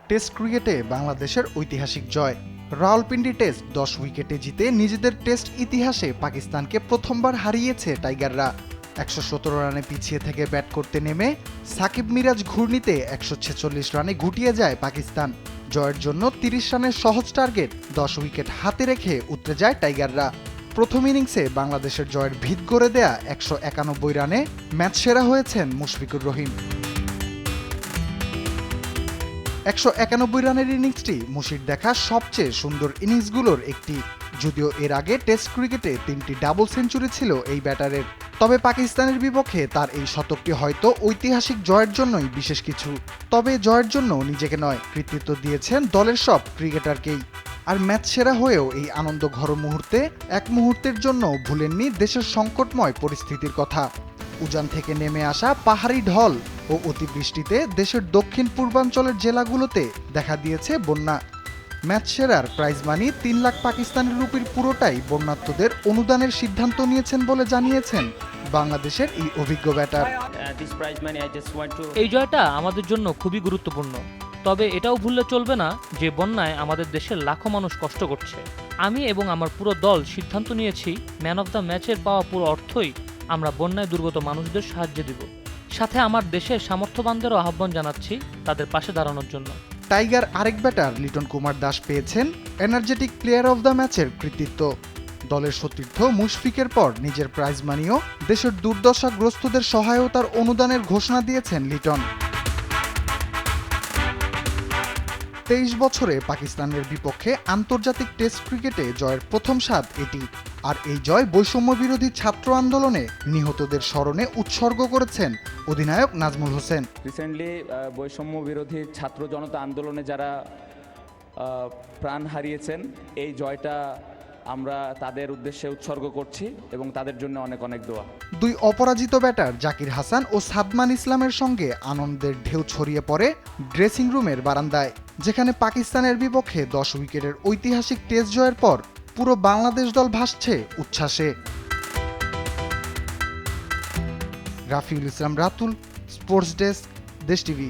Test ক্রিকেটে বাংলাদেশের ঐতিহাসিক জয়। রাওয়ালপিন্ডি টেস্ট 10 উইকেটে জিতে নিজেদের টেস্ট ইতিহাসে পাকিস্তানকে প্রথমবার হারিয়েছে টাইগাররা। 117 রানে পিছিয়ে থেকে ব্যাট করতে নেমে সাকিব মিরাজ ঘূর্ণিতে 146 রানে গুটিয়ে যায় পাকিস্তান। জয়ের জন্য 30 রানের সহজ টার্গেট 10 উইকেট হাতে রেখে উতরে যায় টাইগাররা। প্রথম ইনিংসে বাংলাদেশের জয়ের ভিত গড়ে দেয়া 191 রানে ম্যাচ সেরা হয়েছেন মুশফিকুর রহিম। 191 রানের ইনিংসটি মুশির দেখা সবচেয়ে সুন্দর ইনিংসগুলোর একটি। যদিও এর আগে টেস্ট ক্রিকেটে 3টি ডাবল সেঞ্চুরি ছিল এই ব্যাটারের। তবে পাকিস্তানের বিপক্ষে তার এই শতকটি হয়তো ঐতিহাসিক জয়ের জন্যই বিশেষ কিছু। তবে জয়ের জন্য নিজেকে নয়, কৃতিত্ব দিয়েছেন দলের সব ক্রিকেটারকেই। আর ম্যাচ সেরা হয়েও এই আনন্দঘন মুহূর্তে এক মুহূর্তের জন্য ভুলেননি দেশের সংকটময় পরিস্থিতির কথা। উজান থেকে নেমে আসা পাহাড়ি ঢল ও অতিবৃষ্টিতে দেশের দক্ষিণ পূর্বাঞ্চলের জেলাগুলোতে দেখা দিয়েছে বন্যা। ম্যাচ সেরার প্রাইজ মানি 3 লাখ পাকিস্তানি রুপির পুরোটাই বন্যার্তদের অনুদানের সিদ্ধান্ত নিয়েছেন বলে জানিয়েছেন বাংলাদেশের এই অভিজ্ঞ ব্যাটার। এই জয়টা আমাদের জন্য খুবই গুরুত্বপূর্ণ। তবে এটাও ভুললে চলবে না যে বন্যায় আমাদের দেশের লাখো মানুষ কষ্ট করছে। আমি এবং আমার পুরো দল সিদ্ধান্ত নিয়েছি ম্যান অফ দ্য ম্যাচের পাওয়া পুরো অর্থই আমরা বন্যায় দুর্গত মানুষদের সাহায্যে দিব। সাথে আমার দেশের সামর্থ্যবানদেরও আহ্বান জানাচ্ছি তাদের পাশে দাঁড়ানোর জন্য। টাইগার আরেক ব্যাটার লিটন কুমার দাস পেয়েছেন এনার্জেটিক প্লেয়ার অব দ্য ম্যাচের কৃতিত্ব। দলের সতীর্থ মুশফিকের পর নিজের প্রাইজ মানিও দেশের দুর্দশাগ্রস্তদের সহায়তার অনুদানের ঘোষণা দিয়েছেন লিটন। 23 বছরে পাকিস্তানের বিপক্ষে আন্তর্জাতিক টেস্ট ক্রিকেটে জয়ের প্রথম স্বাদ এটি। আর এই জয় বৈষম্য বিরোধী ছাত্র আন্দোলনে নিহতদের স্মরণে উৎসর্গ করেছেন অধিনায়ক নাজমুল হোসেন। রিসেন্টলি বৈষম্য বিরোধী ছাত্র জনতা আন্দোলনে যারা প্রাণ হারিয়েছেন, এই জয়টা আমরা তাদের উদ্দেশ্যে উৎসর্গ করছি এবং তাদের জন্য অনেক অনেক দোয়া। দুই অপরাজিত ব্যাটার জাকির হাসান ও সাদমান ইসলামের সঙ্গে আনন্দের ঢেউ ছড়িয়ে পড়ে ড্রেসিং রুমের বারান্দায়, যেখানে পাকিস্তানের বিপক্ষে 10 উইকেটের ঐতিহাসিক টেস্ট জয়ের পর পুরো বাংলাদেশ দল ভাসছে উচ্ছ্বাসে। রাফিউল ইসলাম রাতুল, স্পোর্টস ডেস্ক, দেশ টিভি।